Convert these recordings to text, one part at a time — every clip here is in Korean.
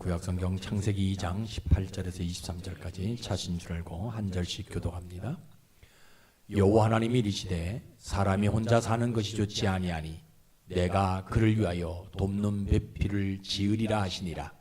구약성경 창세기 2장 18절에서 23절까지 자신 줄 알고 한 절씩 교독합니다. 여호와 하나님이 이르시되 사람이 혼자 사는 것이 좋지 아니하니 내가 그를 위하여 돕는 배필을 지으리라 하시니라.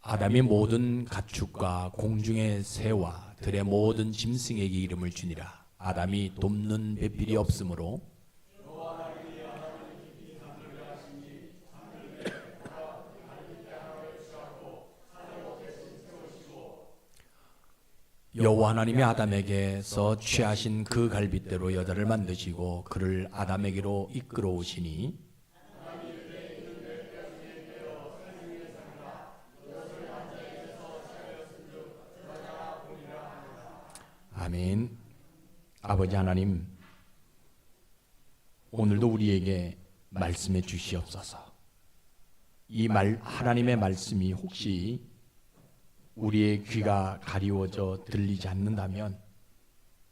아담이 모든 가축과 공중의 새와 들의 모든 짐승에게 이름을 주니라. 아담이 돕는 배필이 없으므로 여호와 하나님이 아담에게서 취하신 그 갈빗대로 여자를 만드시고 그를 아담에게로 이끌어 오시니 아멘. 아버지 하나님, 오늘도 우리에게 말씀해 주시옵소서. 이 하나님의 말씀이 혹시 우리의 귀가 가리워져 들리지 않는다면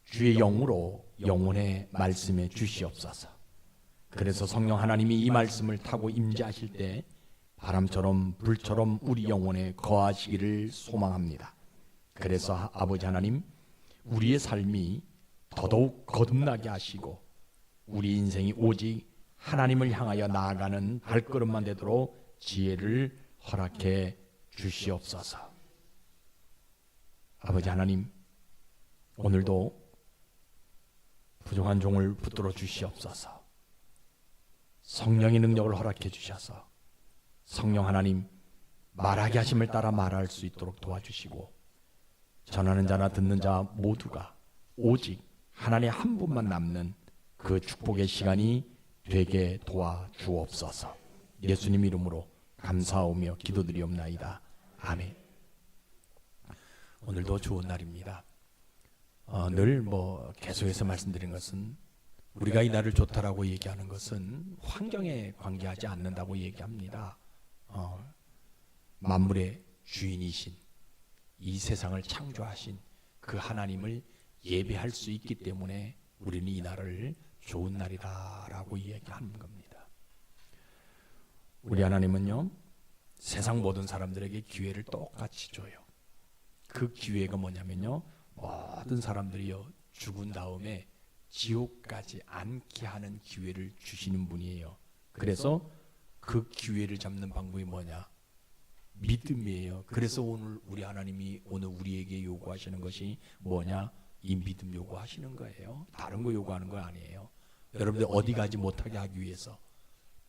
주의 영으로 영혼의 말씀해 주시옵소서. 그래서 성령 하나님이 이 말씀을 타고 임재하실 때 바람처럼 불처럼 우리 영혼에 거하시기를 소망합니다. 그래서 아버지 하나님, 우리의 삶이 더더욱 거듭나게 하시고 우리 인생이 오직 하나님을 향하여 나아가는 발걸음만 되도록 지혜를 허락해 주시옵소서. 아버지 하나님, 오늘도 부족한 종을 붙들어 주시옵소서. 성령의 능력을 허락해 주셔서 성령 하나님 말하게 하심을 따라 말할 수 있도록 도와주시고 전하는 자나 듣는 자 모두가 오직 하나님 한 분만 남는 그 축복의 시간이 되게 도와주옵소서. 예수님 이름으로 감사하오며 기도드리옵나이다. 아멘. 오늘도 좋은 날입니다. 늘 계속해서 말씀드린 것은 우리가 이 날을 좋다라고 얘기하는 것은 환경에 관계하지 않는다고 얘기합니다. 만물의 주인이신 이 세상을 창조하신 그 하나님을 예배할 수 있기 때문에 우리는 이 날을 좋은 날이다라고 얘기하는 겁니다. 우리 하나님은요, 세상 모든 사람들에게 기회를 똑같이 줘요. 그 기회가 뭐냐면요, 모든 사람들이요 죽은 다음에 지옥까지 않게 하는 기회를 주시는 분이에요. 그래서 그 기회를 잡는 방법이 뭐냐? 믿음이에요. 그래서 오늘 우리 하나님이 오늘 우리에게 요구하시는 것이 뭐냐? 이 믿음 요구하시는 거예요. 다른 거 요구하는 거 아니에요. 여러분들 어디 가지 못하게 하기 위해서,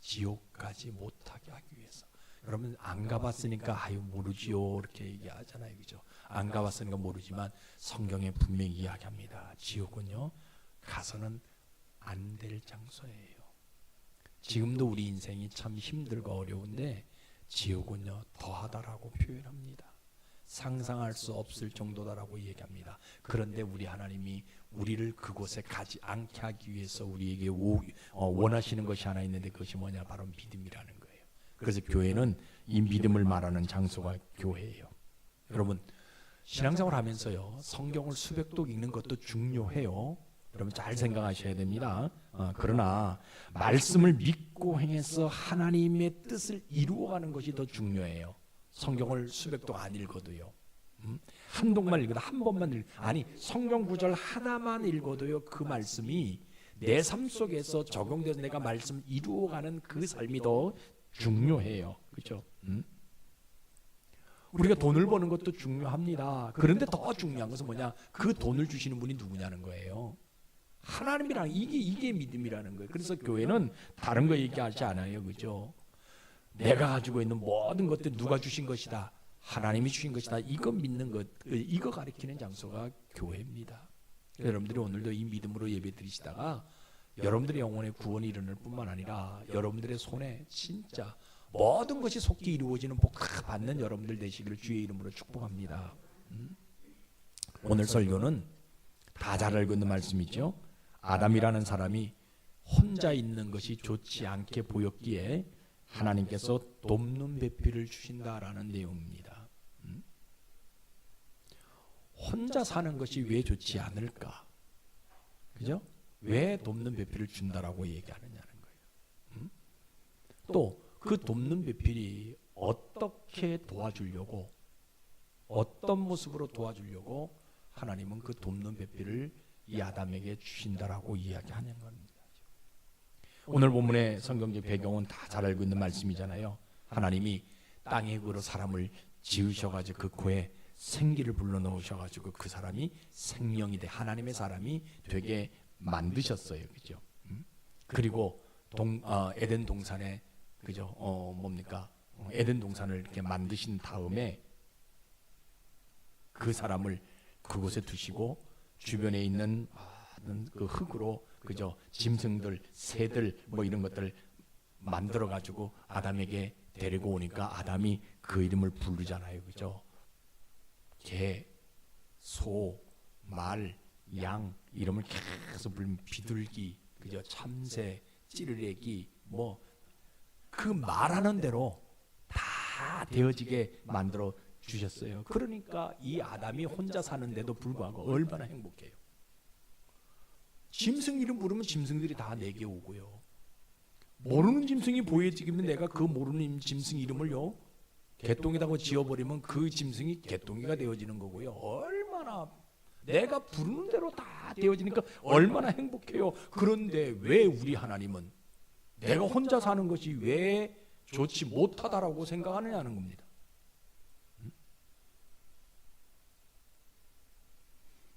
지옥까지 못하게 하기 위해서. 여러분 안 가봤으니까 아유 모르지요 이렇게 얘기하잖아요, 그죠? 안 가봤으니까 모르지만 성경에 분명히 이야기합니다. 지옥은요 가서는 안 될 장소예요. 지금도 우리 인생이 참 힘들고 어려운데 지옥은요 더하다라고 표현합니다. 상상할 수 없을 정도다라고 얘기합니다. 그런데 우리 하나님이 우리를 그곳에 가지 않게 하기 위해서 우리에게 원하시는 것이 하나 있는데 그것이 뭐냐? 바로 믿음이라는 거예요. 그래서 교회는 이 믿음을 말하는 장소가 교회예요. 여러분 신앙생활 하면서요 성경을 수백 독 읽는 것도 중요해요. 여러분 잘 생각하셔야 됩니다. 그러나 말씀을 믿고 행해서 하나님의 뜻을 이루어가는 것이 더 중요해요. 성경을 수백 독 안 읽어도요. 한 독만 읽어도 한 번만 아니 성경 구절 하나만 읽어도요 그 말씀이 내 삶 속에서 적용돼서 내가 말씀 이루어가는 그 삶이 더 중요해요. 그렇죠? 우리가 돈을 버는 것도 중요합니다. 그런데 더 중요한 것은 뭐냐? 그 돈을 주시는 분이 누구냐는 거예요. 하나님이랑 이게 믿음이라는 거예요. 그래서 교회는 다른 거 얘기하지 않아요. 그죠? 내가 가지고 있는 모든 것들 누가 주신 것이다. 하나님이 주신 것이다. 이거 믿는 것, 이거 가리키는 장소가 교회입니다. 여러분들이 오늘도 이 믿음으로 예배 드리시다가 여러분들의 영혼의 구원이 일어날 뿐만 아니라 여러분들의 손에 진짜 모든 것이 속히 이루어지는 복 받는 여러분들 되시기를 주의 이름으로 축복합니다. 오늘 설교는 다 잘 알고 있는 말씀이죠. 아담이라는 사람이 혼자 있는 것이 좋지 않게 보였기에 하나님께서 돕는 배필을 주신다라는 내용입니다. 혼자 사는 것이 왜 좋지 않을까? 그죠? 왜 돕는 배필을 준다라고 얘기하느냐는 거예요. 또 그 돕는 배필이 어떻게 도와주려고, 어떤 모습으로 도와주려고 하나님은 그 돕는 배필을 이 아담에게 주신다라고 이야기하는 겁니다. 오늘 본문의 성경적 배경은 다 잘 알고 있는 말씀이잖아요. 하나님이 땅에 그로 사람을 지으셔가지고 그 코에 생기를 불러넣으셔가지고 그 사람이 생명이 돼 하나님의 사람이 되게 만드셨어요, 그죠? 그리고 에덴 동산에 그죠? 에덴 동산을 이렇게 만드신 다음에 그 사람을 그곳에 두시고 주변에 있는 그 흙으로 그죠? 짐승들, 새들 뭐 이런 것들 만들어 가지고 아담에게 데리고 오니까 아담이 그 이름을 부르잖아요, 그죠? 개, 소, 말, 양 이름을 계속 부르면 비둘기, 그죠? 참새, 찌르레기 뭐 그 말하는 대로 다 되어지게 만들어 주셨어요. 그러니까 이 아담이 혼자 사는데도 불구하고 얼마나 행복해요. 짐승 이름 부르면 짐승들이 다 내게 오고요. 모르는 짐승이 보여지면 내가 그 모르는 짐승 이름을요 개똥이라고 지어버리면 그 짐승이 개똥이가 되어지는 거고요. 얼마나 내가 부르는 대로 다 되어지니까 얼마나 행복해요. 그런데 왜 우리 하나님은 내가 혼자 사는 것이 왜 좋지 못하다라고 생각하느냐는 겁니다.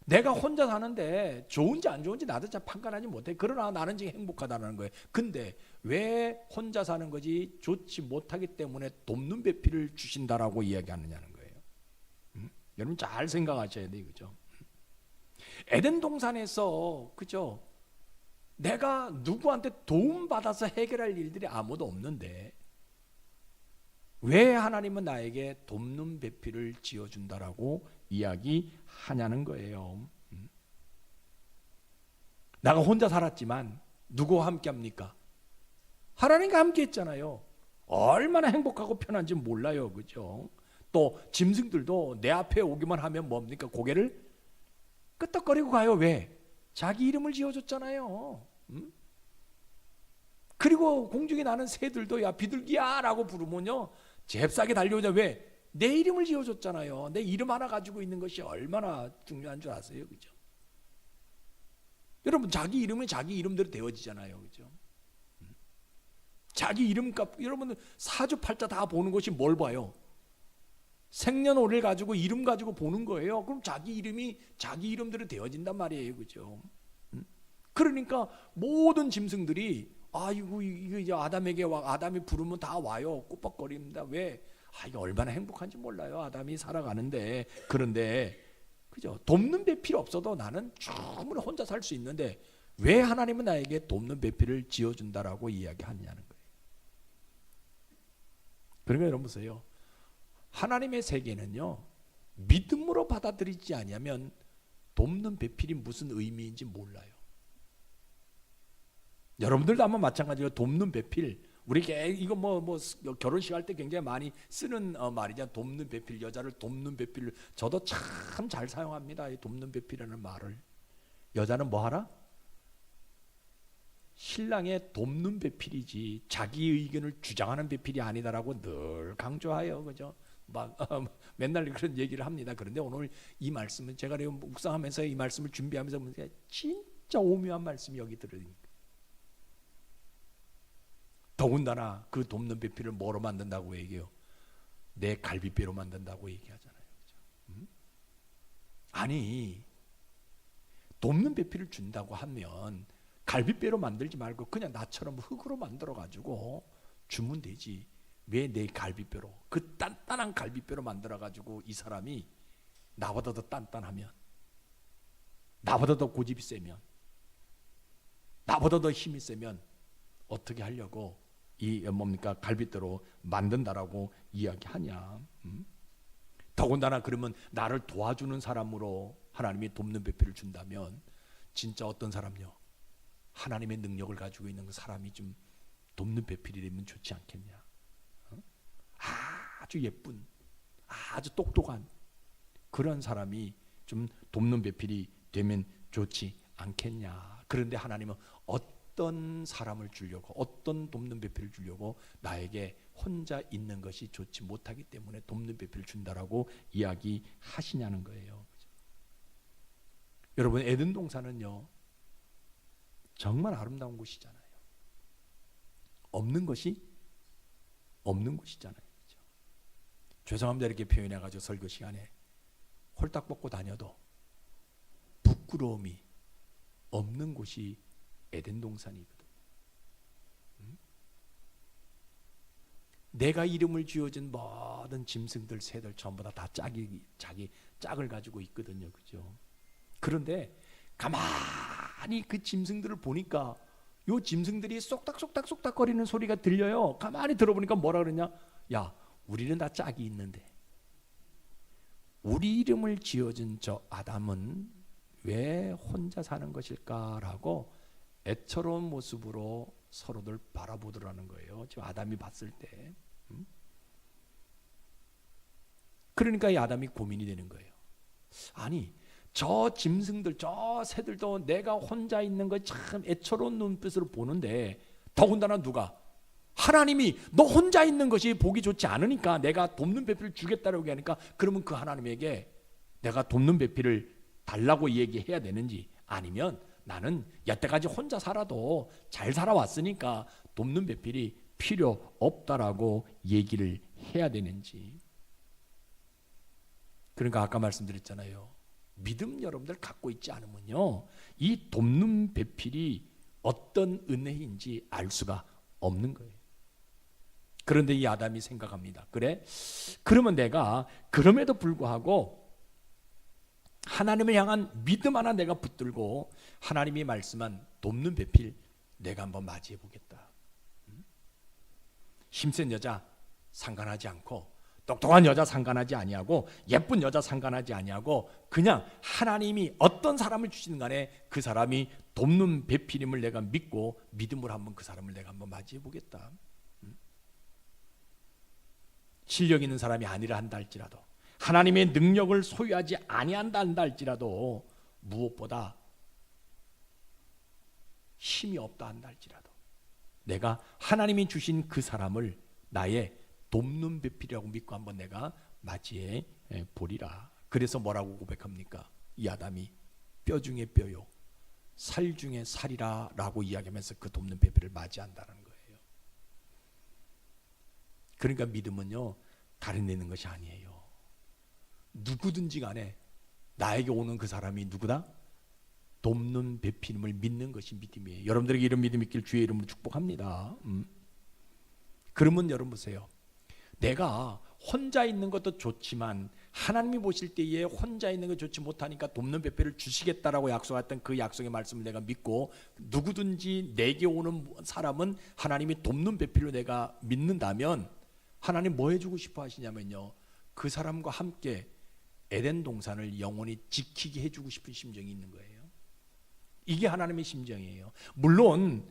내가 혼자 사는데 좋은지 안 좋은지 나도 잘 판단하지 못해. 그러나 나는 지금 행복하다는 거예요. 근데 왜 혼자 사는 것이 좋지 못하기 때문에 돕는 배필을 주신다라고 이야기하느냐는 거예요. 여러분 잘 생각하셔야 돼요, 그죠? 에덴 동산에서 그죠? 내가 누구한테 도움받아서 해결할 일들이 아무도 없는데 왜 하나님은 나에게 돕는 배필을 지어준다라고 이야기하냐는 거예요. 내가 혼자 살았지만 누구와 함께 합니까? 하나님과 함께 했잖아요. 얼마나 행복하고 편한지 몰라요, 그죠? 또 짐승들도 내 앞에 오기만 하면 뭡니까? 고개를 끄덕거리고 가요. 왜? 자기 이름을 지어줬잖아요. 그리고 공중에 나는 새들도 야 비둘기야 라고 부르면요 잽싸게 달려오자. 왜? 내 이름을 지어줬잖아요. 내 이름 하나 가지고 있는 것이 얼마나 중요한 줄 아세요, 그죠? 여러분 자기 이름은 자기 이름대로 되어지잖아요, 그죠? 자기 이름값 여러분 사주팔자 다 보는 것이 뭘 봐요? 생년월일 가지고 이름 가지고 보는 거예요. 그럼 자기 이름이 자기 이름대로 되어진단 말이에요, 그죠? 그러니까 모든 짐승들이 아이고 이거 이제 아담에게 아담이 부르면 다 와요. 꾸벅거립니다. 왜? 이게 얼마나 행복한지 몰라요. 아담이 살아가는데. 그런데 그죠? 돕는 배필 없어도 나는 충분히 혼자 살 수 있는데 왜 하나님은 나에게 돕는 배필을 지어준다라고 이야기하냐는 거예요. 그러니까 여러분 보세요. 하나님의 세계는요 믿음으로 받아들이지 아니하면 돕는 배필이 무슨 의미인지 몰라요. 여러분들도 아마 마찬가지로 돕는 배필 우리 이거 뭐 결혼식 할 때 굉장히 많이 쓰는 말이죠. 돕는 배필 여자를 돕는 배필 저도 참 잘 사용합니다. 이 돕는 배필이라는 말을 여자는 뭐 하라? 신랑의 돕는 배필이지 자기 의견을 주장하는 배필이 아니다라고 늘 강조하여 그죠? 막 맨날 그런 얘기를 합니다. 그런데 오늘 이 말씀은 제가 묵상하면서 이 말씀을 준비하면서 보니까 진짜 오묘한 말씀이 여기 들으니까 더군다나 그 돕는 배필을 뭐로 만든다고 얘기해요? 내 갈비뼈로 만든다고 얘기하잖아요. 그렇죠? 아니 돕는 배필을 준다고 하면 갈비뼈로 만들지 말고 그냥 나처럼 흙으로 만들어 가지고 주면 되지. 왜 내 갈비뼈로 그 단단한 갈비뼈로 만들어 가지고 이 사람이 나보다 더 단단하면 나보다 더 고집이 세면 나보다 더 힘이 세면 어떻게 하려고 이 갈비뼈로 만든다라고 이야기하냐? 더군다나 그러면 나를 도와주는 사람으로 하나님이 돕는 배필을 준다면 진짜 어떤 사람요? 하나님의 능력을 가지고 있는 그 사람이 좀 돕는 배필이 되면 좋지 않겠냐? 아주 예쁜, 아주 똑똑한 그런 사람이 좀 돕는 배필이 되면 좋지 않겠냐. 그런데 하나님은 어떤 사람을 주려고, 어떤 돕는 배필을 주려고 나에게 혼자 있는 것이 좋지 못하기 때문에 돕는 배필을 준다라고 이야기하시냐는 거예요. 여러분, 에덴 동산은요 정말 아름다운 곳이잖아요. 없는 것이 없는 곳이잖아요. 그렇죠? 죄송합니다 이렇게 표현해가지고 설교 시간에 홀딱 벗고 다녀도 부끄러움이 없는 곳이 에덴 동산이거든요. 내가 이름을 지어준 모든 짐승들, 새들 전부 다 자기 짝을 가지고 있거든요. 그죠? 그런데 가만히 그 짐승들을 보니까 요 짐승들이 쏙닥쏙닥 거리는 소리가 들려요. 가만히 들어보니까 뭐라 그러냐? 야, 우리는 다 짝이 있는데 우리 이름을 지어준 저 아담은 왜 혼자 사는 것일까라고 애처로운 모습으로 서로들 바라보더라는 거예요. 지금 아담이 봤을 때. 그러니까 이 아담이 고민이 되는 거예요. 아니, 저 짐승들, 저 새들도 내가 혼자 있는 거 참 애처로운 눈빛으로 보는데 더군다나 누가? 하나님이 너 혼자 있는 것이 보기 좋지 않으니까 내가 돕는 배필을 주겠다라고 하니까 그러면 그 하나님에게 내가 돕는 배필을 달라고 얘기해야 되는지, 아니면 나는 여태까지 혼자 살아도 잘 살아왔으니까 돕는 배필이 필요 없다라고 얘기를 해야 되는지. 그러니까 아까 말씀드렸잖아요. 믿음 여러분들 갖고 있지 않으면요 이 돕는 배필이 어떤 은혜인지 알 수가 없는 거예요. 그런데 이 아담이 생각합니다. 그래? 그러면 내가 그럼에도 불구하고 하나님을 향한 믿음 하나 내가 붙들고 하나님이 말씀한 돕는 배필 내가 한번 맞이해 보겠다. 힘센 여자 상관하지 않고, 똑똑한 여자 상관하지 아니하고, 예쁜 여자 상관하지 아니하고, 그냥 하나님이 어떤 사람을 주시는 간에 그 사람이 돕는 배필임을 내가 믿고 믿음으로 한번 그 사람을 내가 한번 맞이해 보겠다. 실력 있는 사람이 아니라 한다 할지라도, 하나님의 능력을 소유하지 아니한다 한다 할지라도, 무엇보다 힘이 없다 한다 할지라도 내가 하나님이 주신 그 사람을 나의 돕는 배필이라고 믿고 한번 내가 맞이해 보리라. 그래서 뭐라고 고백합니까? 이 아담이 뼈 중에 뼈요 살 중에 살이라 라고 이야기하면서 그 돕는 배필을 맞이한다는 거예요. 그러니까 믿음은요 다른 데 있는 것이 아니에요. 누구든지 간에 나에게 오는 그 사람이 누구다? 돕는 배필임을 믿는 것이 믿음이에요. 여러분들에게 이런 믿음이 있길 주의 이름으로 축복합니다. 그러면 여러분 보세요. 내가 혼자 있는 것도 좋지만 하나님이 보실 때에 혼자 있는 것 좋지 못하니까 돕는 배필을 주시겠다라고 약속했던 그 약속의 말씀을 내가 믿고 누구든지 내게 오는 사람은 하나님이 돕는 배필로 내가 믿는다면 하나님 뭐 해주고 싶어 하시냐면요 그 사람과 함께 에덴 동산을 영원히 지키게 해주고 싶은 심정이 있는 거예요. 이게 하나님의 심정이에요. 물론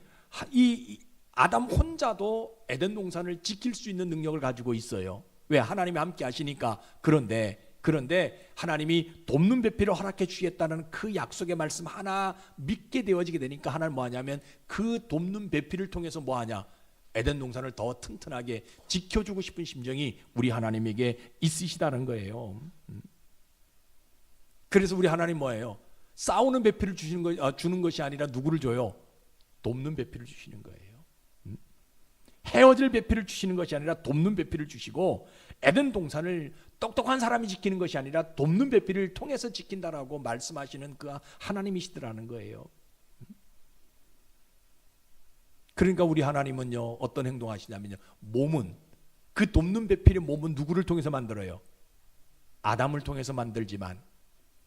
이 아담 혼자도 에덴 동산을 지킬 수 있는 능력을 가지고 있어요. 왜? 하나님이 함께 하시니까. 그런데 하나님이 돕는 배필을 허락해 주시겠다는 그 약속의 말씀 하나 믿게 되어지게 되니까 하나님 뭐 하냐면 그 돕는 배필을 통해서 뭐 하냐? 에덴 동산을 더 튼튼하게 지켜주고 싶은 심정이 우리 하나님에게 있으시다는 거예요. 그래서 우리 하나님 뭐예요? 싸우는 배필을 주는 것이 아니라 누구를 줘요? 돕는 배필을 주시는 거예요. 헤어질 배필을 주시는 것이 아니라 돕는 배필을 주시고 에덴 동산을 똑똑한 사람이 지키는 것이 아니라 돕는 배필을 통해서 지킨다라고 말씀하시는 그 하나님이시더라는 거예요. 그러니까 우리 하나님은요 어떤 행동하시냐면요 몸은 그 돕는 배필의 몸은 누구를 통해서 만들어요? 아담을 통해서 만들지만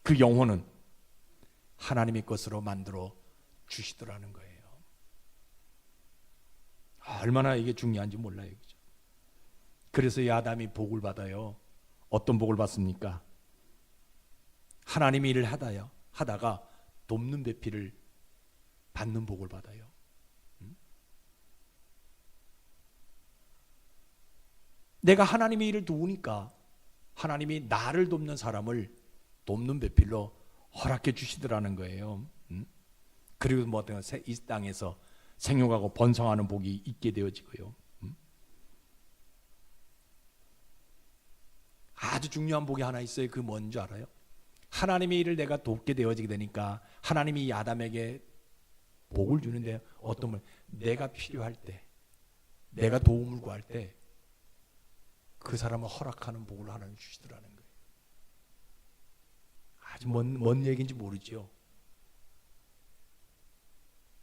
그 영혼은 하나님의 것으로 만들어 주시더라는 거예요. 얼마나 이게 중요한지 몰라요. 그죠? 그래서 이 아담이 복을 받아요. 어떤 복을 받습니까? 하나님의 일을 하다가 돕는 배필을 받는 복을 받아요. 내가 하나님의 일을 도우니까 하나님이 나를 돕는 사람을 돕는 배필로 허락해 주시더라는 거예요. 그리고 뭐 어떤 이 땅에서 생육하고 번성하는 복이 있게 되어지고요. 아주 중요한 복이 하나 있어요. 그 뭔지 알아요? 하나님의 일을 내가 돕게 되어지게 되니까 하나님이 이 아담에게 복을 주는데 어떤 분 내가 필요할 때, 내가 도움을 구할 때 그 사람을 허락하는 복을 하나님 주시더라는 거예요. 아주 뭔 얘기인지 모르죠.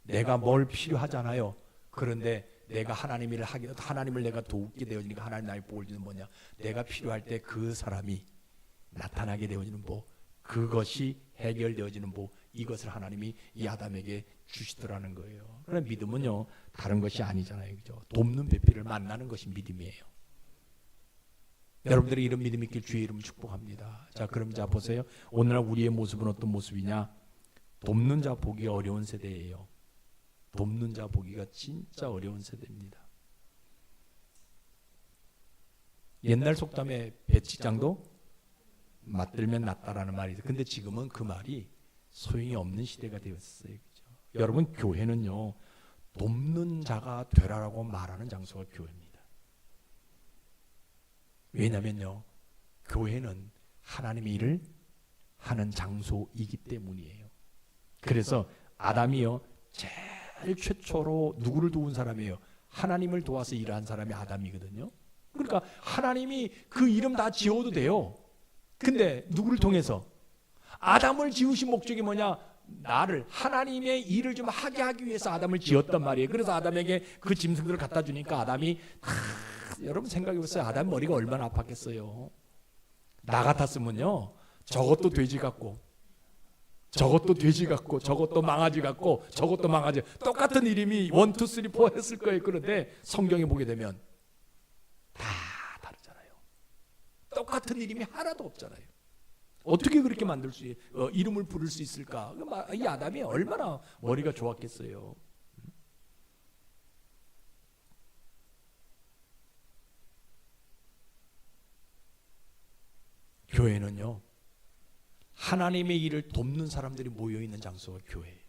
내가 뭘 필요하잖아요. 그런데 내가 하나님 일을 하게, 하나님을 내가 돕게 되어지니까 하나님 나의 복을 주는 뭐냐? 내가 필요할 때 그 사람이 나타나게 되어지는 복, 그것이 해결되어지는 복, 이것을 하나님이 이 아담에게 주시더라는 거예요. 그러나 믿음은요 다른 것이 아니잖아요, 그죠? 돕는 배필을 만나는 것이 믿음이에요. 여러분들이 이런 믿음이 있길 주의 이름으로 축복합니다. 자, 그럼 자 보세요. 오늘날 우리의 모습은 어떤 모습이냐? 돕는 자 보기 어려운 세대예요. 돕는 자 보기가 진짜 어려운 세대입니다. 옛날 속담에 배치장도 맞들면 낫다라는 말이 있어요. 근데 지금은 그 말이 소용이 없는 시대가 되었어요. 그죠? 여러분, 교회는요 돕는 자가 되라라고 말하는 장소가 교회입니다. 왜냐면요 교회는 하나님의 일을 하는 장소이기 때문이에요. 그래서 아담이요 제일 최초로 누구를 도운 사람이에요? 하나님을 도와서 일한 사람이 아담이거든요. 그러니까 하나님이 그 이름 다 지어도 돼요. 근데 누구를 통해서? 아담을 지으신 목적이 뭐냐? 나를, 하나님의 일을 좀 하게 하기 위해서 아담을 지었단 말이에요. 그래서 아담에게 그 짐승들을 갖다 주니까 아담이 여러분 생각해보세요. 아담 머리가 얼마나 아팠겠어요. 나 같았으면요 저것도 돼지 같고 저것도 돼지 같고 저것도 망아지 같고 저것도 망아지, 똑같은 이름이 1, 2, 3, 4 했을 거예요. 그런데 성경에 보게 되면 다 다르잖아요. 똑같은 이름이 하나도 없잖아요. 어떻게 그렇게 만들 수 이름을 부를 수 있을까? 이 아담이 얼마나 머리가 좋았겠어요. 교회는요 하나님의 일을 돕는 사람들이 모여있는 장소가 교회예요.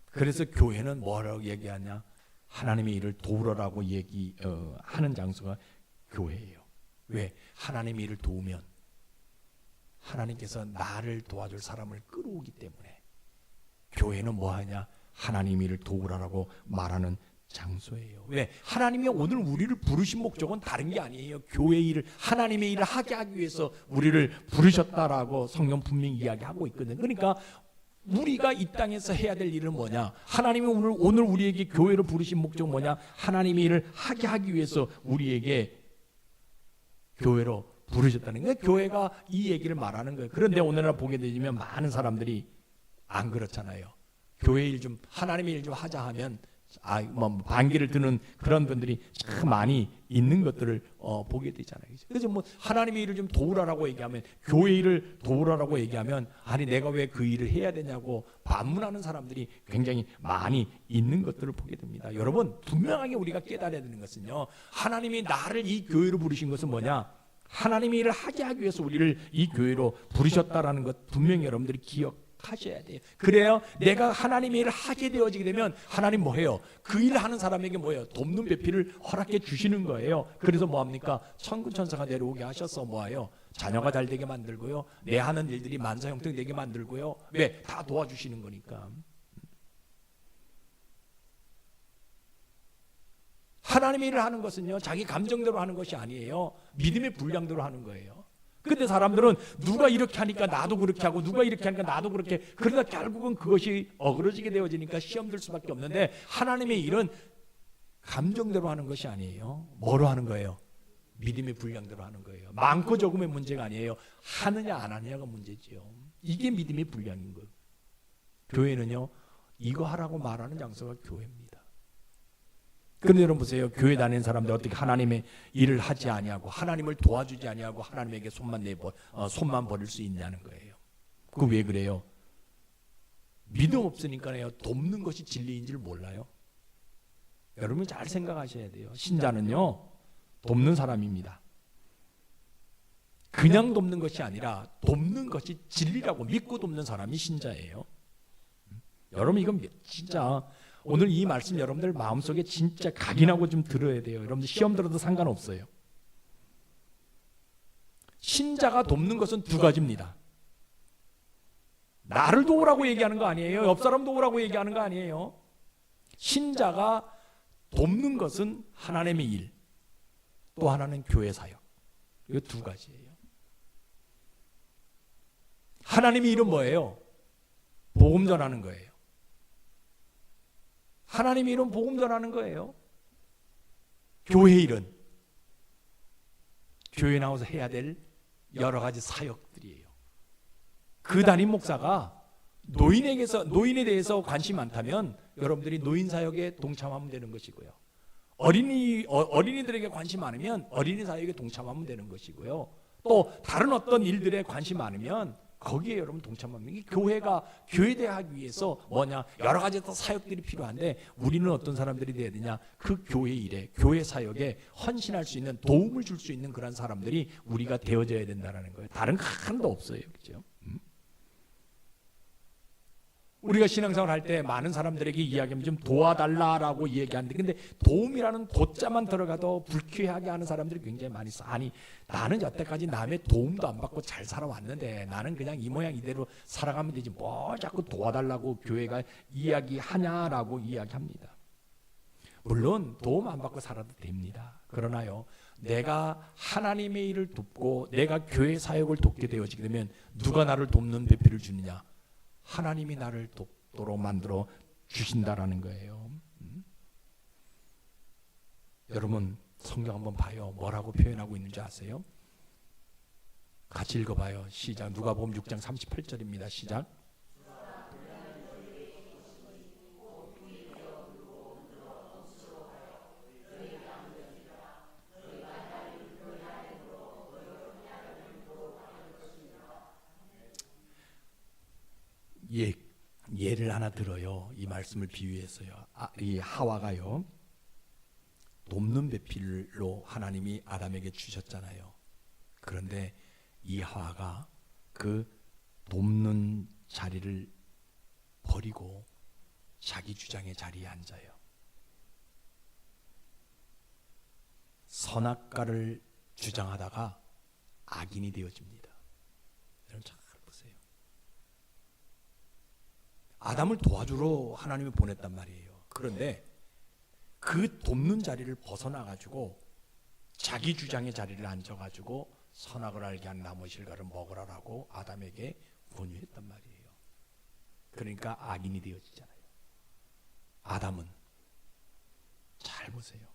그래서 교회는 뭐라고 얘기하냐? 하나님의 일을 도우라고 하는 장소가 교회예요. 왜? 하나님의 일을 도우면 하나님께서 나를 도와줄 사람을 끌어오기 때문에 교회는 뭐하냐? 하나님의 일을 도우라고 말하는 장소예요. 왜? 하나님이 오늘 우리를 부르신 목적은 다른 게 아니에요. 교회 일을, 하나님의 일을 하게 하기 위해서 우리를 부르셨다라고 성경 분명히 이야기하고 있거든요. 그러니까 우리가 이 땅에서 해야 될 일은 뭐냐? 하나님이 오늘 우리에게 교회를 부르신 목적은 뭐냐? 하나님의 일을 하게 하기 위해서 우리에게 교회로 부르셨다는 거예요. 교회가 이 얘기를 말하는 거예요. 그런데 오늘날 보게 되면 많은 사람들이 안 그렇잖아요. 교회 일 좀, 하나님의 일 좀 하자 하면 반기를 드는 그런 분들이 참 많이 있는 것들을 보게 되잖아요. 그래서 뭐 하나님의 일을 좀 도우라라고 얘기하면, 교회 일을 도우라라고 얘기하면, 아니 내가 왜 그 일을 해야 되냐고 반문하는 사람들이 굉장히 많이 있는 것들을 보게 됩니다. 여러분, 분명하게 우리가 깨달아야 되는 것은요, 하나님이 나를 이 교회로 부르신 것은 뭐냐? 하나님의 일을 하게 하기 위해서 우리를 이 교회로 부르셨다라는 것 분명히 여러분들이 기억하셔야 돼요. 그래요. 내가 하나님의 일을 하게 되어지게 되면 하나님 뭐해요? 그 일을 하는 사람에게 뭐해요? 돕는 배필을 허락해 주시는 거예요. 그래서 뭐합니까? 천군 천사가 내려오게 하셔서 뭐해요? 자녀가 잘 되게 만들고요, 내 하는 일들이 만사형통 되게 만들고요. 왜? 다 도와주시는 거니까. 하나님의 일을 하는 것은요 자기 감정대로 하는 것이 아니에요. 믿음의 분량대로 하는 거예요. 근데 사람들은 누가 이렇게 하니까 나도 그렇게 하고, 누가 이렇게 하니까 나도 그렇게, 그러다 결국은 그것이 어그러지게 되어지니까 시험 들 수밖에 없는데, 하나님의 일은 감정대로 하는 것이 아니에요. 뭐로 하는 거예요? 믿음의 분량대로 하는 거예요. 많고 적음의 문제가 아니에요. 하느냐 안 하느냐가 문제지요. 이게 믿음의 분량인 거예요. 교회는요 이거 하라고 말하는 장소가 교회입니다. 그런데 여러분 보세요. 교회 다니는 사람들 어떻게 하나님의 일을 하지 아니하고 하나님을 도와주지 아니하고 하나님에게 손만 버릴 수 있냐는 거예요. 그 왜 그래요? 믿음 없으니까요 돕는 것이 진리인지를 몰라요. 여러분 잘 생각하셔야 돼요. 신자는요 돕는 사람입니다. 그냥 돕는 것이 아니라 돕는 것이 진리라고 믿고 돕는 사람이 신자예요. 여러분 이건 진짜 오늘 이 말씀 여러분들 마음속에 진짜 각인하고 좀 들어야 돼요. 여러분들 시험 들어도 상관없어요. 신자가 돕는 것은 두 가지입니다. 나를 도우라고 얘기하는 거 아니에요. 옆 사람 도우라고 얘기하는 거 아니에요. 신자가 돕는 것은 하나님의 일, 또 하나는 교회 사역. 이 두 가지예요. 하나님의 일은 뭐예요? 복음 전하는 거예요. 하나님의 일은 복음 전하는 거예요. 교회 일은 교회 나와서 해야 될 여러 가지 사역들이에요. 그 담임 목사가 노인에 대해서 관심이 많다면 여러분들이 노인 사역에 동참하면 되는 것이고요. 어린이들에게 관심 많으면 어린이 사역에 동참하면 되는 것이고요. 또 다른 어떤 일들에 관심 많으면 거기에 여러분 동참하면, 이 교회가 교회대하기 위해서 뭐냐, 여러 가지 또 사역들이 필요한데 우리는 어떤 사람들이 돼야 되냐, 그 교회 일에, 교회 사역에 헌신할 수 있는, 도움을 줄 수 있는 그런 사람들이 우리가 되어져야 된다는 거예요. 다른 거 하나도 없어요. 그렇죠? 우리가 신앙생활 할 때 많은 사람들에게 이야기하면 좀 도와달라라고 얘기하는데, 근데 도움이라는 도자만 들어가도 불쾌하게 하는 사람들이 굉장히 많이 있어. 아니, 나는 여태까지 남의 도움도 안 받고 잘 살아왔는데 나는 그냥 이 모양 이대로 살아가면 되지 뭘 자꾸 도와달라고 교회가 이야기하냐라고 이야기합니다. 물론 도움 안 받고 살아도 됩니다. 그러나요, 내가 하나님의 일을 돕고 내가 교회 사역을 돕게 되어지게 되면 누가 나를 돕는 배필을 주느냐? 하나님이 나를 돕도록 만들어 주신다라는 거예요. 여러분 성경 한번 봐요. 뭐라고 표현하고 있는지 아세요? 같이 읽어봐요. 시작. 누가복음 6장 38절입니다. 시작. 예를 하나 들어요. 이 말씀을 비유해서요. 이 하와가요, 돕는 배필로 하나님이 아담에게 주셨잖아요. 그런데 이 하와가 그 돕는 자리를 버리고 자기 주장의 자리에 앉아요. 선악과를 주장하다가 악인이 되어집니다. 여러분 잘 보세요. 아담을 도와주러 하나님이 보냈단 말이에요. 그런데 그 돕는 자리를 벗어나가지고 자기 주장의 자리를 앉아가지고 선악을 알게 한 나무 실과를 먹으라라고 아담에게 권유했단 말이에요. 그러니까 악인이 되어지잖아요. 아담은 잘 보세요.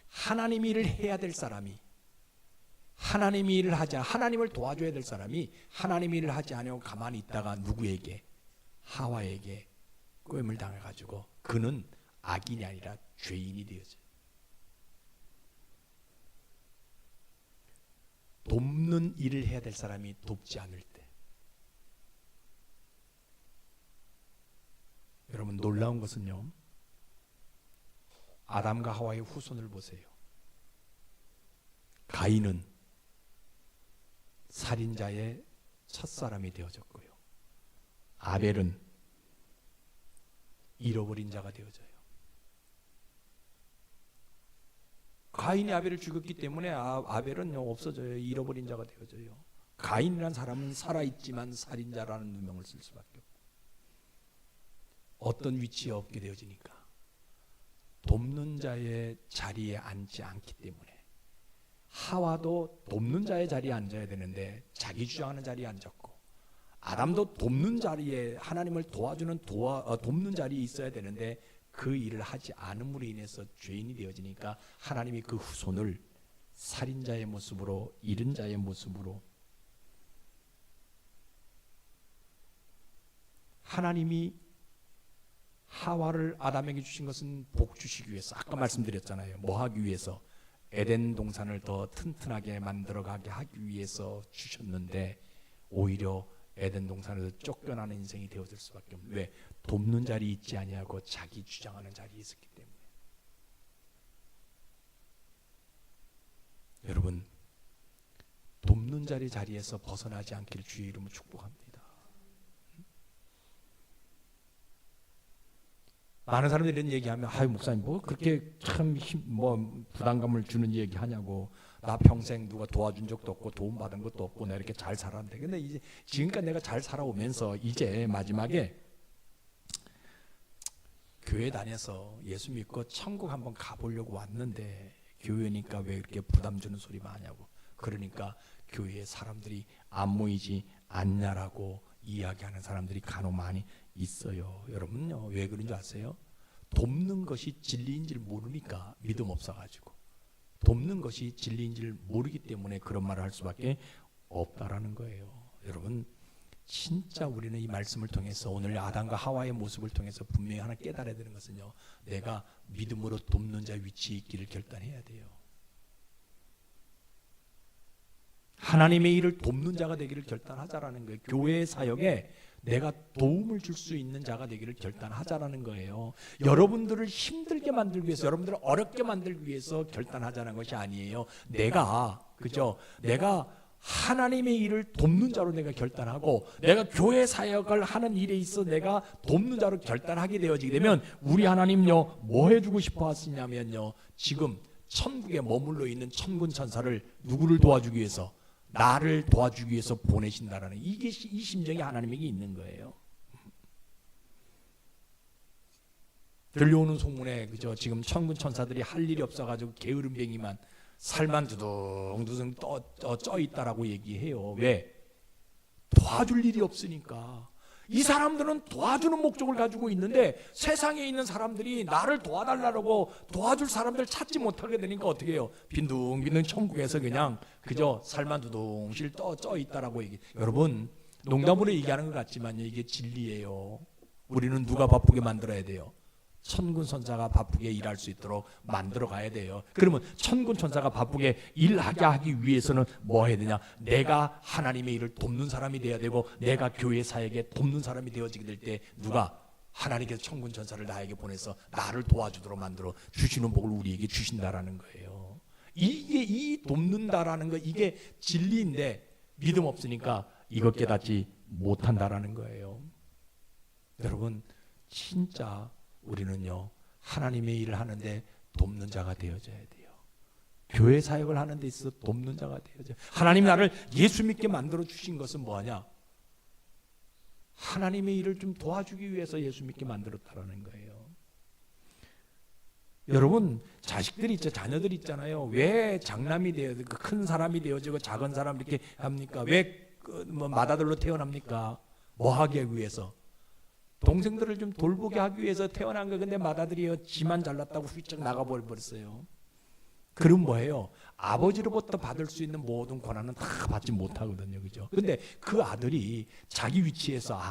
하나님의 일을 해야 될 사람이, 하나님의 일을 하지, 하나님을 도와줘야 될 사람이 하나님의 일을 하지 않으려고 가만히 있다가 누구에게? 하와에게 꿰을 당해가지고 그는 악인이 아니라 죄인이 되어져요. 돕는 일을 해야 될 사람이 돕지 않을 때, 여러분 놀라운 것은요, 아담과 하와의 후손을 보세요. 가인은 살인자의 첫사람이 되어졌고요. 아벨은 잃어버린 자가 되어져요. 가인이 아벨을 죽였기 때문에 아벨은 없어져요. 잃어버린 자가 되어져요. 가인이라는 사람은 살아있지만 살인자라는 누명을 쓸 수밖에 없고, 어떤 위치에 없게 되어지니까 돕는 자의 자리에 앉지 않기 때문에, 하와도 돕는 자의 자리에 앉아야 되는데 자기 주장하는 자리에 앉았고, 아담도 돕는 자리에, 하나님을 도와주는 돕는 자리에 있어야 되는데 그 일을 하지 않음으로 인해서 죄인이 되어지니까 하나님이 그 후손을 살인자의 모습으로, 잃은 자의 모습으로, 하나님이 하와를 아담에게 주신 것은 복 주시기 위해서, 아까 말씀드렸잖아요. 뭐 하기 위해서? 에덴 동산을 더 튼튼하게 만들어가게 하기 위해서 주셨는데 오히려 에덴 동산에서 쫓겨나는 인생이 되어질 수밖에 없는, 왜? 돕는 자리 있지 아니하고 자기 주장하는 자리에 있었기 때문에. 여러분 자리 자리에서 벗어나지 않기를 주의 이름으로 축복합니다. 많은 사람들이 이런 얘기하면 아유 목사님 뭐 그렇게 참 뭐 부담감을 주는 얘기하냐고. 나 평생 누가 도와준 적도 없고 도움 받은 것도 없고 내가 이렇게 잘 살았는데 근데 이제 지금까지 내가 잘 살아오면서 이제 마지막에 교회 다녀서 예수 믿고 천국 한번 가보려고 왔는데 교회니까 왜 이렇게 부담 주는 소리 많냐고. 그러니까 교회에 사람들이 안 모이지 않냐라고 이야기하는 사람들이 간혹 많이 있어요. 여러분요 왜 그런 줄 아세요? 돕는 것이 진리인 줄 모르니까 믿음 없어가지고 돕는 것이 진리인 줄 모르기 때문에 그런 말을 할 수밖에 없다라는 거예요. 여러분 진짜 우리는 이 말씀을 통해서 오늘 아담과 하와의 모습을 통해서 분명히 하나 깨달아야 되는 것은요, 내가 믿음으로 돕는 자 위치에 있기를 결단해야 돼요. 하나님의 일을 돕는 자가 되기를 결단하자라는 거예요. 교회의 사역에 내가 도움을 줄 수 있는 자가 되기를 결단하자라는 거예요. 여러분들을 힘들게 만들기 위해서, 여러분들을 어렵게 만들기 위해서 결단하자는 것이 아니에요. 내가 하나님의 일을 돕는 자로 내가 결단하고, 내가 교회 사역을 하는 일에 있어 내가 돕는 자로 결단하게 되어지게 되면 우리 하나님요 뭐 해주고 싶어 하시냐면요, 지금 천국에 머물러 있는 천군 천사를 누구를 도와주기 위해서? 나를 도와주기 위해서 보내신다라는, 이게 이 심정이 하나님에게 있는 거예요. 들려오는 소문에 그죠, 지금 천군 천사들이 할 일이 없어가지고 게으름뱅이만 살만 두둥두둥 쪄 있다라고 얘기해요. 왜? 도와줄 일이 없으니까. 이 사람들은 도와주는 목적을 가지고 있는데 세상에 있는 사람들이 나를 도와달라고 도와줄 사람들 찾지 못하게 되니까 어떻게 해요? 빈둥빈둥 천국에서 그냥 그저 살만 두둥실 쪄 있다라고 얘기. 여러분 농담으로 얘기하는 것 같지만 이게 진리예요. 우리는 누가 바쁘게 만들어야 돼요? 천군 천사가 바쁘게 일할 수 있도록 만들어 가야 돼요. 그러면 천군 천사가 바쁘게 일하게 하기 위해서는 뭐 해야 되냐? 내가 하나님의 일을 돕는 사람이 돼야 되고, 내가 교회 사역에 돕는 사람이 되어지게 될 때 누가? 하나님께서 천군 천사를 나에게 보내서 나를 도와주도록 만들어 주시는 복을 우리에게 주신다라는 거예요. 이게 이 돕는다라는 거, 이게 진리인데 믿음 없으니까 이것 깨닫지 못한다라는 거예요. 여러분 진짜 우리는요 하나님의 일을 하는데 돕는 자가 되어져야 돼요. 교회 사역을 하는 데 있어서 돕는 자가 되어져야 돼요. 하나님 나를 예수 믿게 만들어 주신 것은 뭐하냐? 하나님의 일을 좀 도와주기 위해서 예수 믿게 만들었다라는 거예요. 여러분 자식들이 있죠, 자녀들이 있잖아요. 왜 장남이 되어지고 큰 사람이 되어지고 작은 사람 이렇게 합니까? 왜 맏아들로 태어납니까? 뭐 하기 위해서? 동생들을 좀 돌보게 하기 위해서 태어난 거예요. 근데 맏아들이요 지만 잘났다고 훌쩍 나가버렸어요. 그럼 뭐예요? 아버지로부터 받을 수 있는 모든 권한은 다 받지 못하거든요. 그죠? 근데 그 아들이 자기 위치에서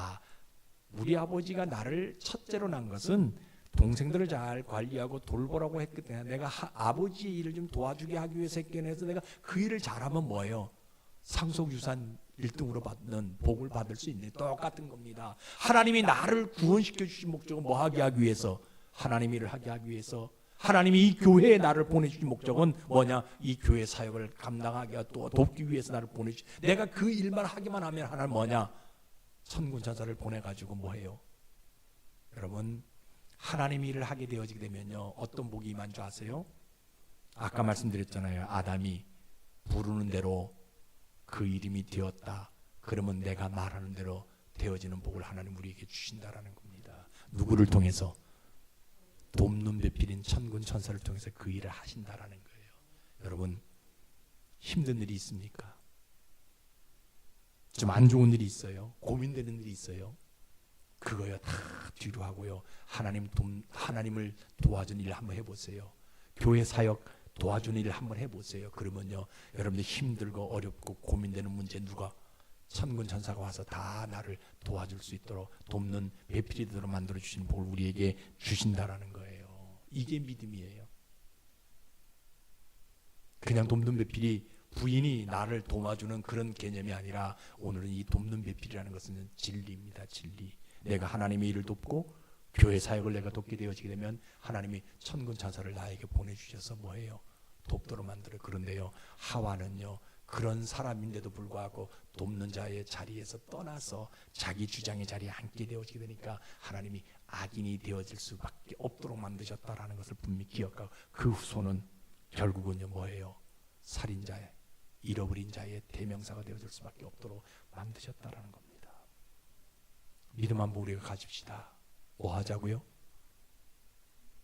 우리 아버지가 나를 첫째로 낳은 것은 동생들을 잘 관리하고 돌보라고 했기 때문에 내가 아버지의 일을 좀 도와주게 하기 위해서 했기 때문에 내가 그 일을 잘하면 뭐예요? 상속유산 1등으로 받는 복을 받을 수 있는, 똑같은 겁니다. 하나님이 나를 구원시켜 주신 목적은 뭐 하게 하기 위해서? 하나님 일을 하게 하기 위해서. 하나님이 이 교회에 나를 보내주신 목적은 뭐냐? 이 교회 사역을 감당하게 또 돕기 위해서 나를 보내주신, 내가 그 일만 하기만 하면 하나님 뭐냐? 천군 천사를 보내가지고 뭐해요? 여러분 하나님 일을 하게 되어지게 되면요 어떤 복이 임한 줄 아세요? 아까 말씀드렸잖아요. 아담이 부르는 대로 그 이름이 되었다. 그러면 내가 말하는 대로 되어지는 복을 하나님 우리에게 주신다라는 겁니다. 누구를 통해서? 돕는 배필인 천군 천사를 통해서 그 일을 하신다라는 거예요. 여러분 힘든 일이 있습니까? 좀 안 좋은 일이 있어요? 고민되는 일이 있어요? 그거요 다 뒤로 하고요 하나님을 도와준 일을 한번 해보세요. 교회 사역 도와주는 일을 한번 해보세요. 그러면요 여러분들 힘들고 어렵고 고민되는 문제 누가? 천군 천사가 와서 다 나를 도와줄 수 있도록 돕는 배필이 되도록 만들어주시는 복을 우리에게 주신다라는 거예요. 이게 믿음이에요. 그냥 돕는 배필이 부인이 나를 도와주는 그런 개념이 아니라 오늘은 이 돕는 배필이라는 것은 진리입니다. 진리. 내가 하나님의 일을 돕고 교회 사역을 내가 돕게 되어지게 되면 하나님이 천군 천사를 나에게 보내주셔서 뭐해요? 돕도록 만들어요. 그런데요 하와는요 그런 사람인데도 불구하고 돕는 자의 자리에서 떠나서 자기 주장의 자리에 앉게 되어지게 되니까 하나님이 악인이 되어질 수밖에 없도록 만드셨다라는 것을 분명히 기억하고, 그 후손은 결국은요 뭐예요? 살인자의, 잃어버린 자의 대명사가 되어질 수밖에 없도록 만드셨다라는 겁니다. 믿음 한번 우리가 가집시다. 뭐 하자고요?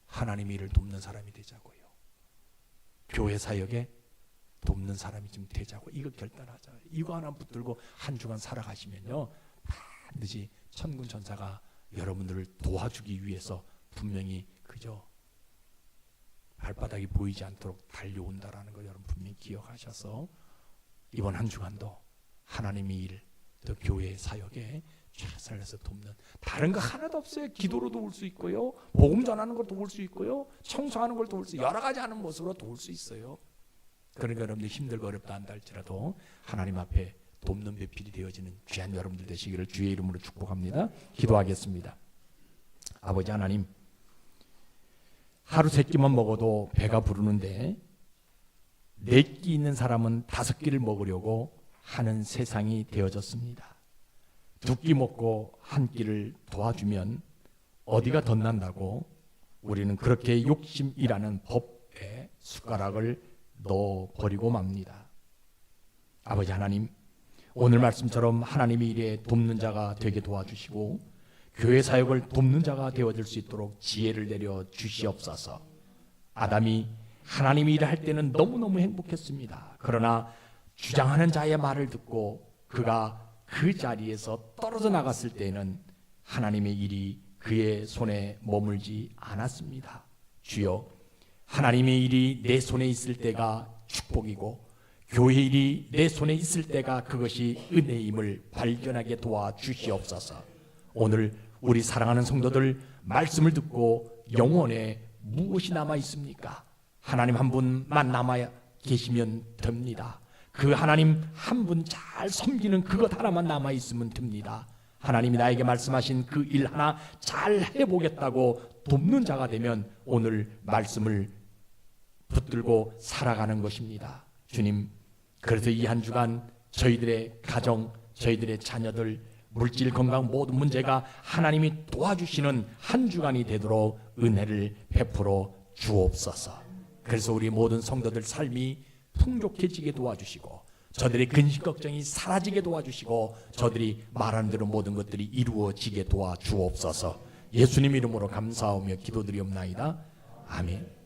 하나님의 일을 돕는 사람이 되자고요. 교회 사역에 돕는 사람이 좀 되자고, 이거 결단하자. 이거 하나 붙들고 한 주간 살아가시면요 반드시 천군 천사가 여러분들을 도와주기 위해서 분명히 그저 발바닥이 보이지 않도록 달려온다라는 거 여러분 분명히 기억하셔서 이번 한 주간도 하나님의 일, 또 교회의 사역에 최선을 다해서 돕는, 다른 거 하나도 없어요. 기도로 도울 수 있고요, 복음 전하는 걸 도울 수 있고요, 청소하는 걸 도울 수, 여러 가지 하는 모습으로 도울 수 있어요. 그러니까 여러분들 힘들고 어렵다 한다 할지라도 하나님 앞에 돕는 배필이 되어지는 귀한 여러분들 되시기를 주의 이름으로 축복합니다. 기도하겠습니다. 아버지 하나님, 하루 3끼만 먹어도 배가 부르는데 4끼 있는 사람은 5끼를 먹으려고 하는 세상이 되어졌습니다. 2끼 먹고 1끼를 도와주면 어디가 덧난다고 우리는 그렇게 욕심이라는 법에 숟가락을 넣어버리고 맙니다. 아버지 하나님, 오늘 말씀처럼 하나님의 일에 돕는 자가 되게 도와주시고 교회 사역을 돕는 자가 되어질 수 있도록 지혜를 내려 주시옵소서. 아담이 하나님의 일을 할 때는 너무너무 행복했습니다. 그러나 주장하는 자의 말을 듣고 그가 그 자리에서 떨어져 나갔을 때는 하나님의 일이 그의 손에 머물지 않았습니다. 주여, 하나님의 일이 내 손에 있을 때가 축복이고 교회 일이 내 손에 있을 때가 그것이 은혜임을 발견하게 도와주시옵소서. 오늘 우리 사랑하는 성도들 말씀을 듣고 영혼에 무엇이 남아 있습니까? 하나님 한 분만 남아 계시면 됩니다. 그 하나님 한 분 잘 섬기는 그것 하나만 남아 있으면 됩니다. 하나님이 나에게 말씀하신 그 일 하나 잘 해보겠다고 돕는 자가 되면 오늘 말씀을 붙들고 살아가는 것입니다. 주님, 그래서 이 한 주간 저희들의 가정, 저희들의 자녀들 물질 건강 모든 문제가 하나님이 도와주시는 한 주간이 되도록 은혜를 베풀어 주옵소서. 그래서 우리 모든 성도들 삶이 풍족해지게 도와주시고 저들의 근심 걱정이 사라지게 도와주시고 저들이 말하는 대로 모든 것들이 이루어지게 도와주옵소서. 예수님 이름으로 감사하며 기도드리옵나이다. 아멘.